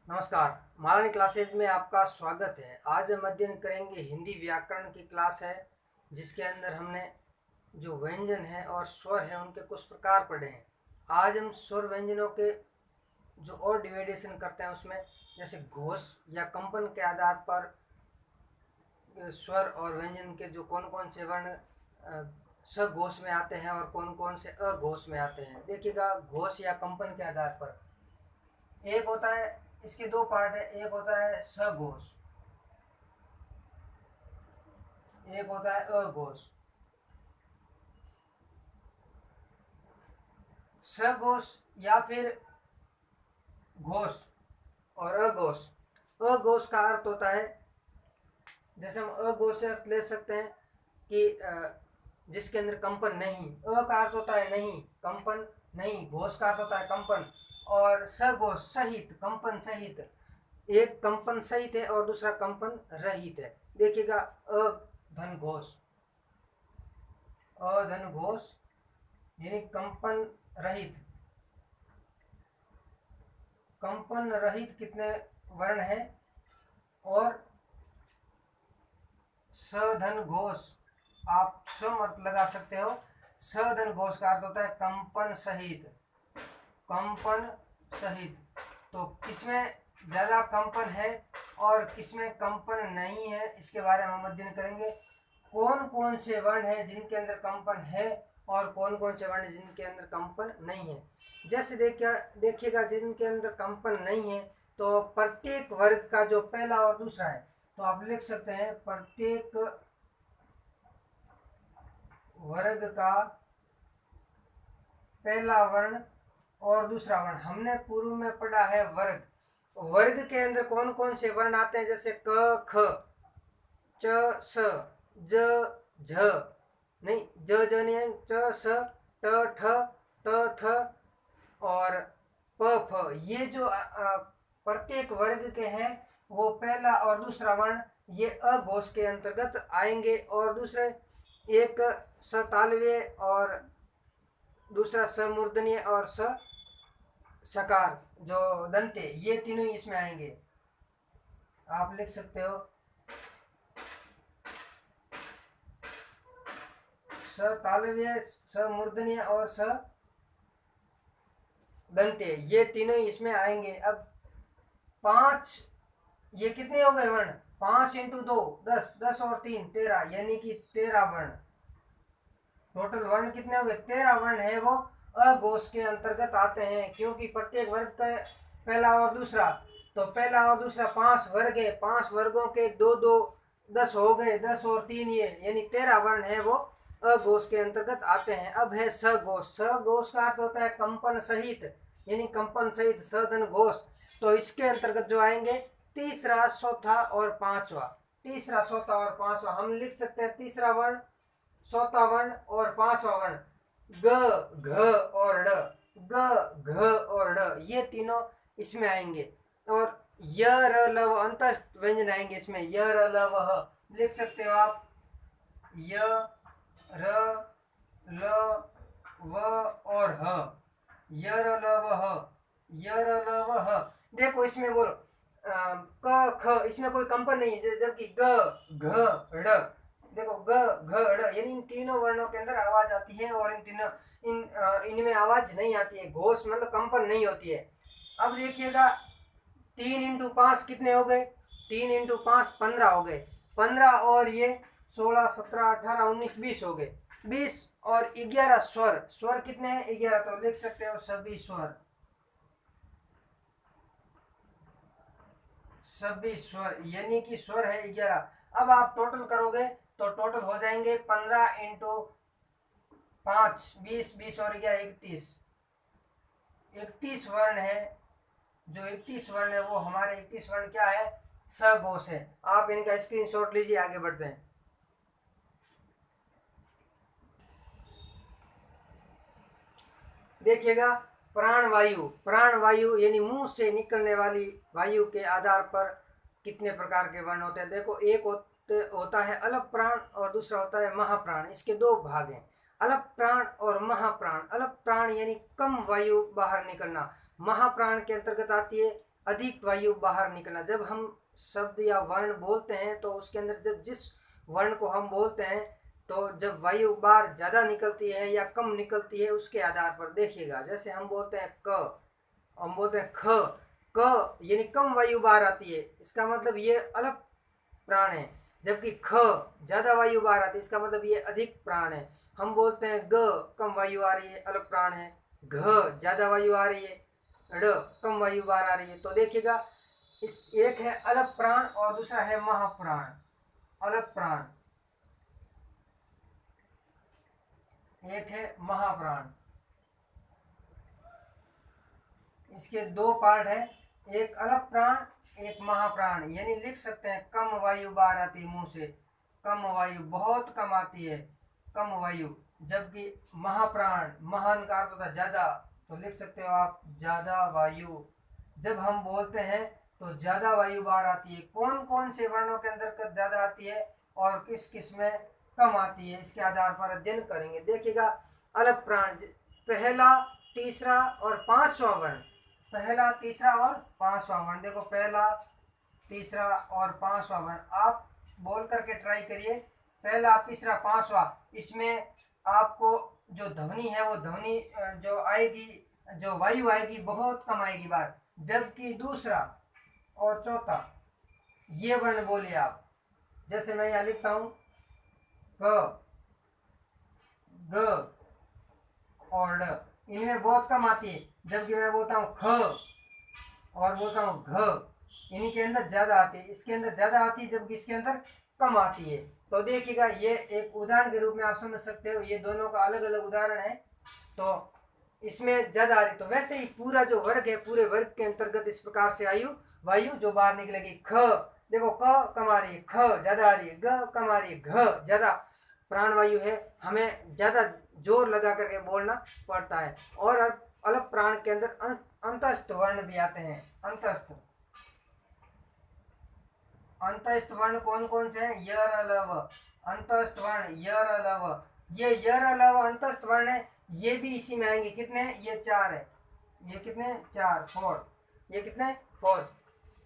नमस्कार। मालानी क्लासेज में आपका स्वागत है। आज हम अध्ययन करेंगे हिंदी व्याकरण की क्लास है, जिसके अंदर हमने जो व्यंजन है और स्वर है उनके कुछ प्रकार पढ़े हैं। आज हम स्वर व्यंजनों के जो और डिवाइडेशन करते हैं उसमें जैसे घोष या कंपन के आधार पर स्वर और व्यंजन के जो कौन कौन से वर्ण सघोष में आते हैं और कौन कौन से अघोष में आते हैं। देखिएगा, घोष या कंपन के आधार पर एक होता है, इसके दो पार्ट है। एक होता है सघोष, एक होता है अघोष। सघोष या फिर घोष और अघोष। अघोष का अर्थ होता है, जैसे हम अघोष से अर्थ ले सकते हैं कि जिसके अंदर कंपन नहीं। अ का अर्थ होता है नहीं, कंपन नहीं। घोष का अर्थ होता है कंपन। और सघोष सहित, कंपन सहित। एक कंपन सहित है और दूसरा कंपन रहित है। देखिएगा, अधन घोष, अधन घोष यानी कंपन रहित। कंपन रहित कितने वर्ण है? और सधन घोष आप स्वयं अर्थ लगा सकते हो। सधन घोष का अर्थ होता है कंपन सहित, कंपन सहित। तो किसमें ज्यादा कंपन है और किसमें कंपन नहीं है, इसके बारे में हम अध्ययन करेंगे। कौन कौन से वर्ण है जिनके अंदर कंपन है और कौन कौन से वर्ण जिनके अंदर कंपन नहीं है। जैसे देखिएगा, जिनके अंदर कंपन नहीं है तो प्रत्येक वर्ग का जो पहला और दूसरा है, तो आप लिख सकते हैं प्रत्येक वर्ग का पहला वर्ण और दूसरा वर्ण। हमने पूर्व में पढ़ा है वर्ग। वर्ग के अंदर कौन कौन से वर्ण आते हैं? जैसे क, ख, च, स, ज, झ, नहीं ज नहीं है, च, स, ट, ठ, त, थ और प, फ। ये जो प्रत्येक वर्ग के हैं वो पहला और दूसरा वर्ण ये अघोष के अंतर्गत आएंगे। और दूसरे एक सतालव्य और दूसरा समूर्धन्य और सकार जो दंते, ये तीनों इसमें आएंगे। आप लिख सकते हो सतालव्य, समूर्धन्य और दंते, ये तीनों इसमें आएंगे। अब 5, ये कितने हो गए वर्ण? 5 × 2 10, 10 और 3 13, यानी कि 13 वर्ण। टोटल वर्ण कितने हो गए? 13 वर्ण है वो अघोष के अंतर्गत आते हैं, क्योंकि प्रत्येक वर्ग का पहला और दूसरा, तो पहला और दूसरा 5 वर्ग है। 5 वर्गों के 2 2 10 हो गए, 10 और 3 ये, यानी 13 वर्ण है वो अघोष के अंतर्गत आते हैं। अब है सघोष। सघोष का अर्थ होता है कंपन सहित, यानी कंपन सहित सधन घोष। तो इसके अंतर्गत जो आएंगे तीसरा, चौथा और पांचवा। तीसरा, चौथा और पांचवा हम लिख सकते हैं। तीसरा वर्ण, चौथा वर्ण और पांचवा वर्ण ग, घ और ड, ग, घ और ड, ये तीनों इसमें आएंगे। और य, र, ल, व अंत व्यंजन आएंगे इसमें। य, र, ल, व, ह लिख सकते हो आप। य, र, ल, व और ह, य, र, ल, व, ह, य, र, ल, व, ह। देखो इसमें बोलो क, ख, इसमें कोई कंपन नहीं है, जबकि ग, घ, ड़, देखो ग, घ, ड़, यानी इन तीनों वर्णों के अंदर आवाज आती है और इन तीनों इनमें आवाज नहीं आती है। घोष मतलब कंपन नहीं होती है। अब देखिएगा, 3 × 5 कितने हो गए? 3 × 5 15 हो गए। 15 और ये 16 17 18 19 20 हो गए। 20 और 11 स्वर। स्वर कितने हैं? 11। तो लिख सकते हो सभी स्वर, सभी स्वर, यानी कि स्वर है 11। अब आप टोटल करोगे तो टोटल हो जाएंगे 15 × 5 20, 20 और 11 31। 31 वर्ण है। जो 31 वर्ण है वो हमारे 31 वर्ण क्या है? सघोष है। आप इनका स्क्रीनशॉट लीजिए, आगे बढ़ते हैं। देखिएगा, प्राणवायु। प्राणवायु यानी मुंह से निकलने वाली वायु के आधार पर कितने प्रकार के वर्ण होते हैं। देखो, एक होता है अलप प्राण और दूसरा होता है महाप्राण। इसके दो भाग हैं, अलप प्राण और महाप्राण। अलप प्राण यानी कम वायु बाहर निकलना। महाप्राण के अंतर्गत आती है अधिक वायु बाहर निकलना। जब हम शब्द या वर्ण बोलते हैं तो उसके अंदर जब जिस वर्ण को हम बोलते हैं तो जब वायु बाहर ज़्यादा निकलती है या कम निकलती है उसके आधार पर देखिएगा। जैसे हम बोलते हैं क, हम बोलते हैं ख, क यानी कम वायु बाहर आती है, इसका मतलब ये अलग प्राण है। जबकि ख ज़्यादा वायु बाहर आती है, इसका मतलब ये अधिक प्राण है। हम बोलते हैं ग, कम वायु आ रही है, अलग प्राण है। घ ज़्यादा वायु आ रही है, ड़ कम वायु बाहर आ रही है। तो देखिएगा, इस एक है अलग प्राण और दूसरा है महाप्राण। अलग प्राण, एक है महाप्राण। इसके दो पार्ट है, एक अलग प्राण, एक महाप्राण। यानी लिख सकते हैं कम वायु बाहर आती है मुंह से, कम वायु बहुत कम आती है, कम वायु। जबकि महाप्राण, महान का अर्थ होता है ज्यादा, तो लिख सकते हो आप ज्यादा वायु। जब हम बोलते हैं तो ज्यादा वायु बाहर आती है। कौन कौन से वर्णों के अंदर ज्यादा आती है और किस किस में कम आती है, इसके आधार पर अध्ययन करेंगे। देखिएगा, अलग प्राण, पहला, तीसरा और पांचवा वर्ण। पहला, तीसरा और पांचवा वर्ण। देखो, पहला, तीसरा और पांचवा वर्ण आप बोल करके ट्राई करिए। पहला, तीसरा, पांचवा, इसमें आपको जो ध्वनि है वो ध्वनि जो आएगी, जो वायु आएगी बहुत कम आएगी बार। जबकि दूसरा और चौथा ये वर्ण बोलिए आप। जैसे मैं यहाँ लिखता हूँ क, ग और ड, इनमें बहुत कम आती है। जबकि मैं बोलता हूँ ख और बोलता हूँ घ, इन्हीं के अंदर ज्यादा आती है। इसके अंदर ज्यादा आती है जबकि इसके अंदर कम आती है। तो देखिएगा, ये एक उदाहरण के रूप में आप समझ सकते हो, ये दोनों का अलग अलग उदाहरण है। तो इसमें ज्यादा आ रही, तो वैसे ही पूरा जो वर्ग है, पूरे वर्ग के अंतर्गत इस प्रकार से वायु जो बाहर निकलेगी। ख, देखो क कम आ रही है, ख ज्यादा आ रही है, ग कम आ रही है, घ ज्यादा प्राण वायु है, हमें ज्यादा जोर लगा करके बोलना पड़ता है। और अलग प्राण के अंदर अंतस्थ वर्ण भी आते हैं। अंतस्थ, अंतस्थ वर्ण कौन कौन से हैं? यर, अलव। अंतस्थ वर्ण यर, अलव। ये यर, अलव अंतस्थ वर्ण है, ये भी इसी में आएंगे। कितने? ये 4 है। ये कितने? 4, 4। ये कितने? 4।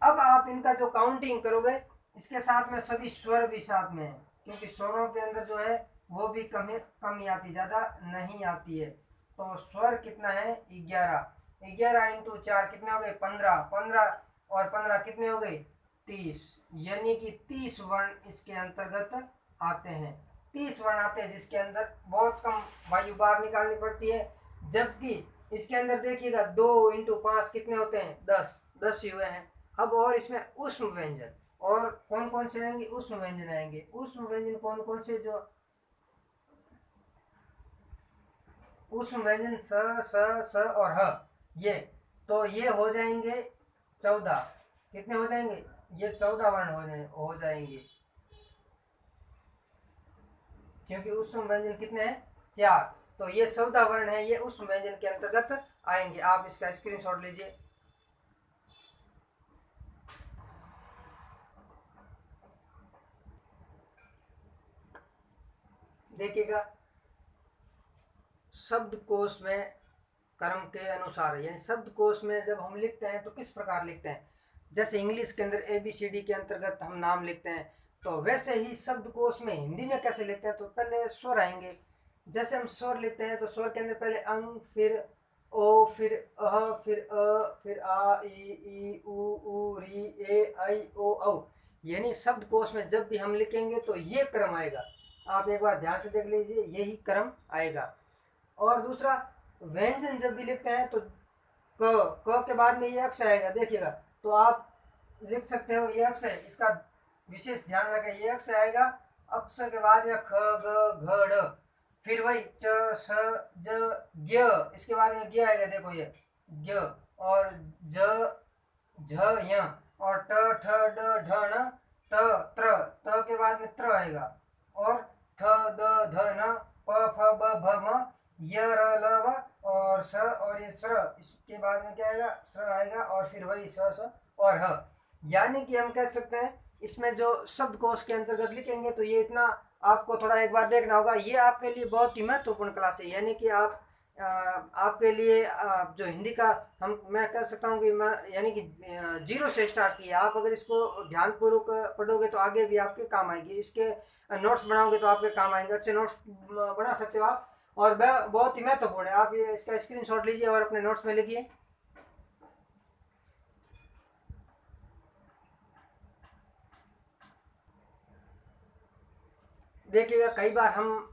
अब आप इनका जो काउंटिंग करोगे, इसके साथ में सभी स्वर भी साथ में है, क्योंकि स्वरों के अंदर जो है वो भी कम ही आती, ज्यादा नहीं आती है। तो स्वर कितना है? 11। 11 इंटू 4 कितने हो गए? 15। 15 और 15 कितने हो गए? 30। यानी कि 30 वर्ण इसके अंतर्गत आते हैं। 30 वर्ण आते हैं जिसके अंदर बहुत कम वायु बाहर निकालनी पड़ती है। जबकि इसके अंदर देखिएगा 2 इंटू 5 कितने होते हैं? 10। 10 ही हुए हैं। अब और इसमें उष्म व्यंजन और कौन कौन से आएंगे? उष्म व्यंजन आएंगे। उष्म व्यंजन कौन कौन से? जो उष्म व्यंजन स, स और ह, ये तो ये हो जाएंगे 14। कितने हो जाएंगे? ये 14 वर्ण हो जाएंगे, क्योंकि उष्म व्यंजन कितने हैं? 4। तो ये 14 वर्ण है, ये उष्म व्यंजन के अंतर्गत आएंगे। आप इसका स्क्रीनशॉट लीजिए। देखिएगा, शब्दकोश में क्रम के अनुसार, यानी शब्दकोश में जब हम लिखते हैं तो किस प्रकार लिखते हैं? जैसे इंग्लिश के अंदर ABCD के अंतर्गत हम नाम लिखते हैं, तो वैसे ही शब्दकोश में हिंदी में कैसे लिखते हैं? तो पहले स्वर आएंगे। जैसे हम स्वर लिखते हैं तो स्वर के अंदर पहले अंग, फिर ओ, फिर अह, फिर अ, फिर आ, ई, उ, री, ए, ऐ, ओ, औ। यानी शब्दकोश में जब भी हम लिखेंगे तो ये क्रम आएगा। आप एक बार ध्यान से देख लीजिए, यही क्रम आएगा। और दूसरा, व्यंजन जब भी लिखते हैं तो क के बाद में ये अक्ष आएगा। देखिएगा, तो आप लिख सकते हो ये अक्ष है, इसका विशेष ध्यान रखें। ये अक्ष आएगा, अक्ष के बाद में ख, ग, घ, ढ, फिर वही च, स, ज, ज्ञ, इसके बाद में ज्ञ आएगा। देखो ये ज्ञ, और ज, झ, य, और ट, ठ, ड, ढ, न, त, त्र, त के बाद में त्र आएगा, और थ, द, ध, न, प, फ, ब, भ, म, य, र, ल, व, और स, और ये स्र, इसके बाद में क्या आएगा? स्र आएगा, और फिर वही स, स और ह। यानी कि हम कह सकते हैं इसमें जो शब्दकोश के अंतर्गत लिखेंगे तो ये इतना आपको थोड़ा एक बार देखना होगा। ये आपके लिए बहुत ही महत्वपूर्ण क्लास है, यानी कि आप आपके लिए जो हिंदी का मैं कह सकता हूँ कि मैं यानी कि जीरो से स्टार्ट किया। आप अगर इसको ध्यानपूर्वक पढ़ोगे तो आगे भी आपके काम आएगी। इसके नोट्स बनाओगे तो आपके काम आएंगे। अच्छे नोट्स बना सकते हो आप, और बहुत ही महत्वपूर्ण है। आप ये इसका स्क्रीनशॉट लीजिए और अपने नोट्स में लिखिए। देखिएगा कई बार हम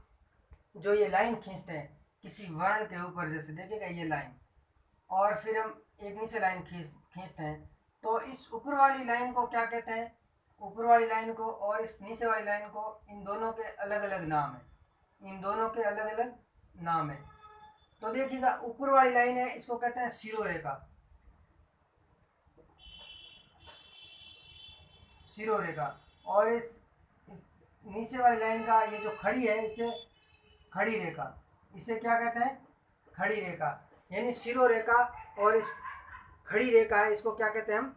जो ये लाइन खींचते हैं किसी वर्ण के ऊपर, जैसे देखिएगा ये लाइन, और फिर हम एक नीचे लाइन खींचते हैं, तो इस ऊपर वाली लाइन को क्या कहते हैं? ऊपर वाली लाइन को और इस नीचे वाली लाइन को, इन दोनों के अलग अलग नाम है। इन दोनों के अलग अलग नाम है। तो देखिएगा ऊपर वाली लाइन है, इसको कहते हैं शिरोरेखा। शिरोरेखा। और इस नीचे वाली लाइन का ये जो खड़ी है, इसे खड़ी रेखा। इसे क्या कहते हैं? खड़ी रेखा। यानी शिरोरेखा और इस खड़ी रेखा है, इसको क्या कहते हैं हम?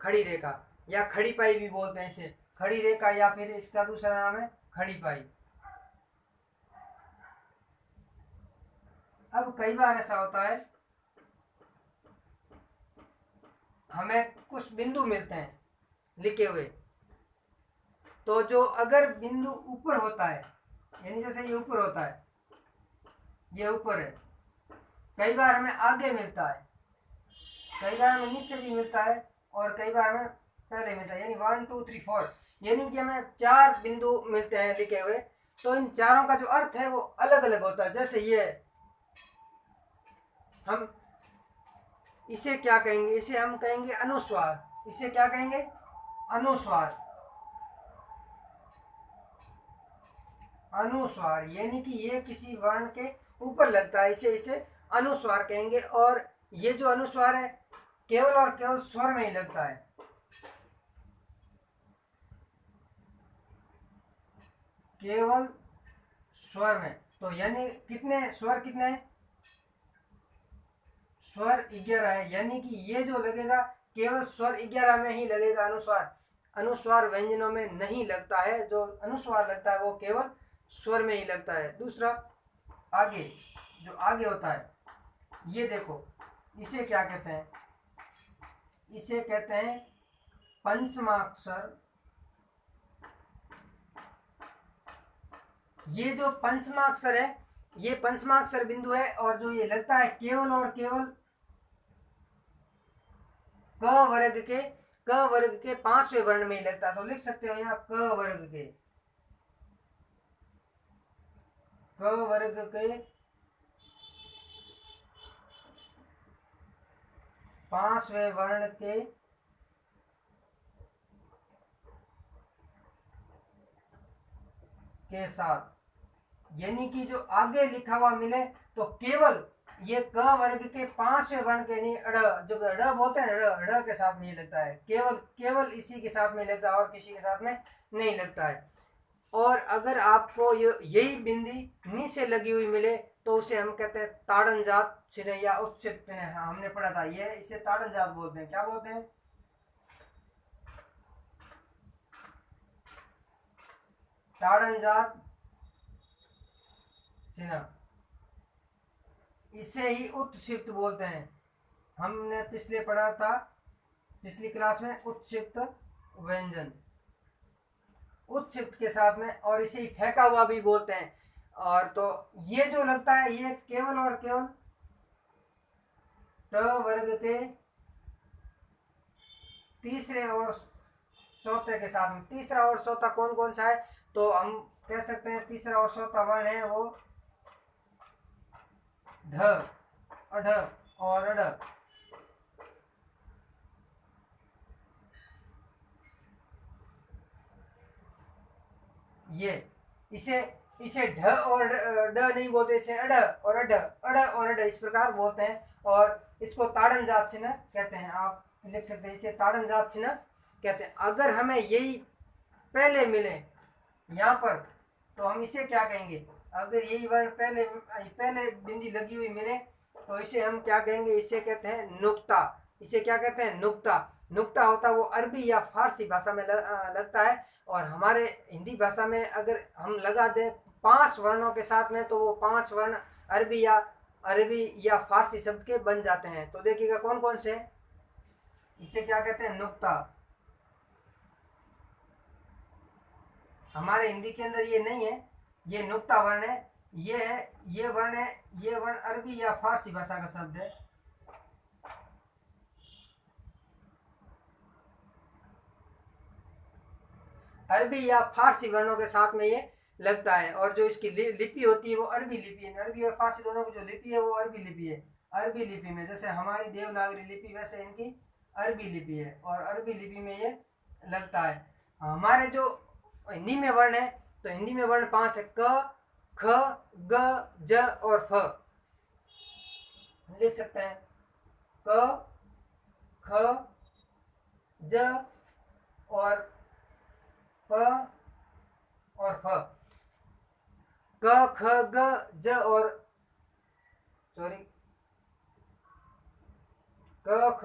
खड़ी रेखा, या खड़ी पाई भी बोलते हैं इसे। खड़ी रेखा, या फिर इसका दूसरा नाम है खड़ी पाई। अब कई बार ऐसा होता है, हमें कुछ बिंदु मिलते हैं लिखे हुए, तो जो अगर बिंदु ऊपर होता है, यानी जैसे ये ऊपर होता है, ये ऊपर है, कई बार हमें आगे मिलता है, कई बार हमें नीचे भी मिलता है, और कई बार हमें पहले मिलता है। यानी 1 2 3 4, यानी कि हमें 4 बिंदु मिलते हैं लिखे हुए। तो इन चारों का जो अर्थ है वो अलग अलग होता है। जैसे ये हम इसे क्या कहेंगे? इसे हम कहेंगे अनुस्वार। इसे क्या कहेंगे? अनुस्वार। अनुस्वार यानी कि ये किसी वर्ण के ऊपर लगता है, इसे इसे अनुस्वार कहेंगे। और ये जो अनुस्वार है केवल और केवल स्वर में ही लगता है। केवल स्वर में। तो यानी कितने स्वर? कितने स्वर? 11 है। यानी कि ये जो लगेगा केवल स्वर 11 में ही लगेगा अनुस्वार। अनुस्वार व्यंजनों में नहीं लगता है। जो अनुस्वार लगता है वो केवल स्वर में ही लगता है। दूसरा, आगे, जो आगे होता है, ये देखो, इसे क्या कहते हैं? इसे कहते हैं पंचमाक्षर। ये जो पंचमाक्षर है, ये पंचमाक्षर बिंदु है, और जो ये लगता है केवल और केवल क वर्ग के 5वें वर्ण में ही लगता है। तो लिख सकते हो यहाँ क वर्ग के 5वें वर्ण के साथ, यानी कि जो आगे लिखा हुआ मिले तो केवल ये क वर्ग के 5वें वर्ण के नहीं, जो ड़ बोलते हैं, ड़ के साथ में लगता है। केवल इसी के साथ में लगता है और किसी के साथ में नहीं लगता है। और अगर आपको यही बिंदी नी से लगी हुई मिले तो उसे हम कहते हैं ताड़न जात चिन्ह या उत्क्षिप्त चिन्ह। हमने पढ़ा था ये, इसे ताड़न जात बोलते हैं। क्या बोलते हैं? ताड़न जात चिन्ह। इसे ही उत्क्षिप्त बोलते हैं। हमने पिछले पढ़ा था, पिछली क्लास में, उत्क्षिप्त व्यंजन, उत्क्षिप्त के साथ में, और इसे ही फेंका हुआ भी बोलते हैं। और तो ये जो लगता है ये केवल और केवल ट वर्ग के तीसरे और चौथे के साथ में। तीसरा और चौथा कौन कौन सा है? तो हम कह सकते हैं तीसरा और चौथा वर्ण है वो ढ, अढ और अड़। ये इसे ढ और ड नहीं बोलते, इसे अड और अड, अड़ और अड इस प्रकार बोलते हैं। और इसको ताड़न जात चिन्ह कहते हैं। आप लिख सकते हैं इसे ताड़न जात चिन्ह कहते हैं। अगर हमें यही पहले मिले यहाँ पर तो हम इसे क्या कहेंगे? अगर यही वर्ण पहले बिंदी लगी हुई मिले तो इसे हम क्या कहेंगे? इसे कहते हैं नुक्ता। इसे क्या कहते हैं? नुक्ता। नुक्ता होता है वो अरबी या फारसी भाषा में लगता है। और हमारे हिंदी भाषा में अगर हम लगा दें 5 वर्णों के साथ में तो वो 5 वर्ण अरबी या अरबी या फारसी शब्द के बन जाते हैं। तो देखिएगा कौन कौन से। इसे क्या कहते हैं, नुक्ता। हमारे हिंदी के अंदर ये नहीं है, ये नुक्ता वर्ण है, ये है, ये वर्ण है, ये वर्ण अरबी या फारसी भाषा का शब्द है। अरबी या फारसी वर्णों के साथ में ये लगता है। और जो इसकी लिपि होती है वो अरबी लिपि है। अरबी और फारसी दोनों की जो लिपि है वो अरबी लिपि है। अरबी लिपि में जैसे हमारी देवनागरी लिपि वैसे इनकी अरबी लिपि है और अरबी लिपि में ये लगता है। हमारे जो हिंदी में वर्ण है, तो हिंदी में वर्ण 5 है, क, ख, ग, ज और फ। लिख सकते हैं क, ख, ज और प और फ। क, ख, ग, ज और सॉरी क, ख,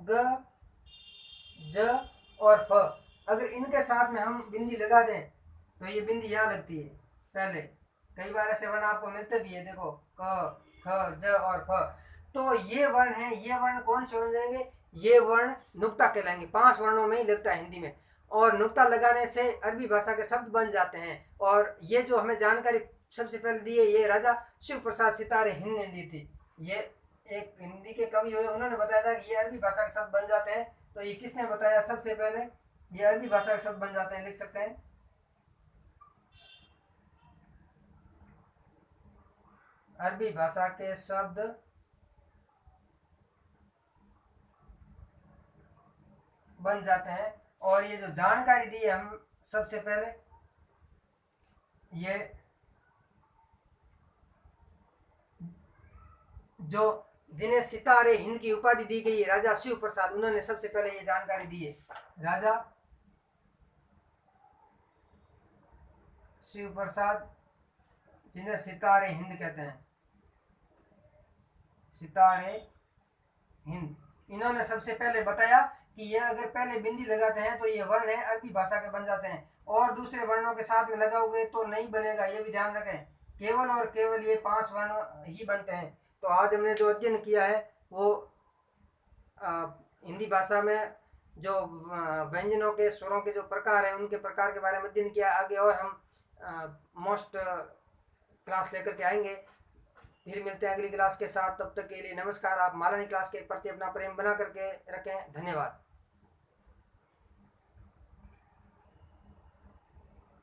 ग, ज और फ। अगर इनके साथ में हम बिंदी लगा दें तो ये बिंदी यहाँ लगती है पहले। कई बार ऐसे वर्ण आपको मिलते भी है, देखो क, ख, ज और फ। तो ये वर्ण है, ये वर्ण कौन से हो जाएंगे, ये वर्ण नुक्ता कहलाएंगे। 5 वर्णों में ही लगता है हिंदी में। और नुक्ता लगाने से अरबी भाषा के शब्द बन जाते हैं। और ये जो हमें जानकारी सबसे पहले दी है, ये राजा शिव प्रसाद सितारे हिंद ने दी थी। ये एक हिंदी के कवि हुए, उन्होंने बताया था कि ये अरबी भाषा के शब्द बन जाते हैं। तो ये किसने बताया सबसे पहले, ये अरबी भाषा के शब्द बन जाते हैं। लिख सकते हैं अरबी भाषा के शब्द बन जाते हैं। और ये जो जानकारी दी है हम सबसे पहले, ये जो जिन्हें सितारे हिंद की उपाधि दी गई है, राजा शिव प्रसाद, उन्होंने सबसे पहले ये जानकारी दी है। राजा शिव प्रसाद, जिन्हें सितारे हिंद कहते हैं, सितारे हिंद, इन्होंने सबसे पहले बताया कि ये अगर पहले बिंदी लगाते हैं तो ये वर्ण है अरबी भाषा के बन जाते हैं। और दूसरे वर्णों के साथ में लगाओगे तो नहीं बनेगा, ये भी ध्यान रखें। केवल और केवल ये 5 वर्ण ही बनते हैं। तो आज हमने जो अध्ययन किया है वो हिंदी भाषा में जो व्यंजनों के स्वरों के जो प्रकार हैं उनके प्रकार के बारे में अध्ययन किया। आगे और हम मोस्ट क्लास लेकर के आएंगे। फिर मिलते हैं अगली क्लास के साथ। तब तक के लिए नमस्कार। आप मालानी क्लास के प्रति अपना प्रेम बना करके रखें। धन्यवाद।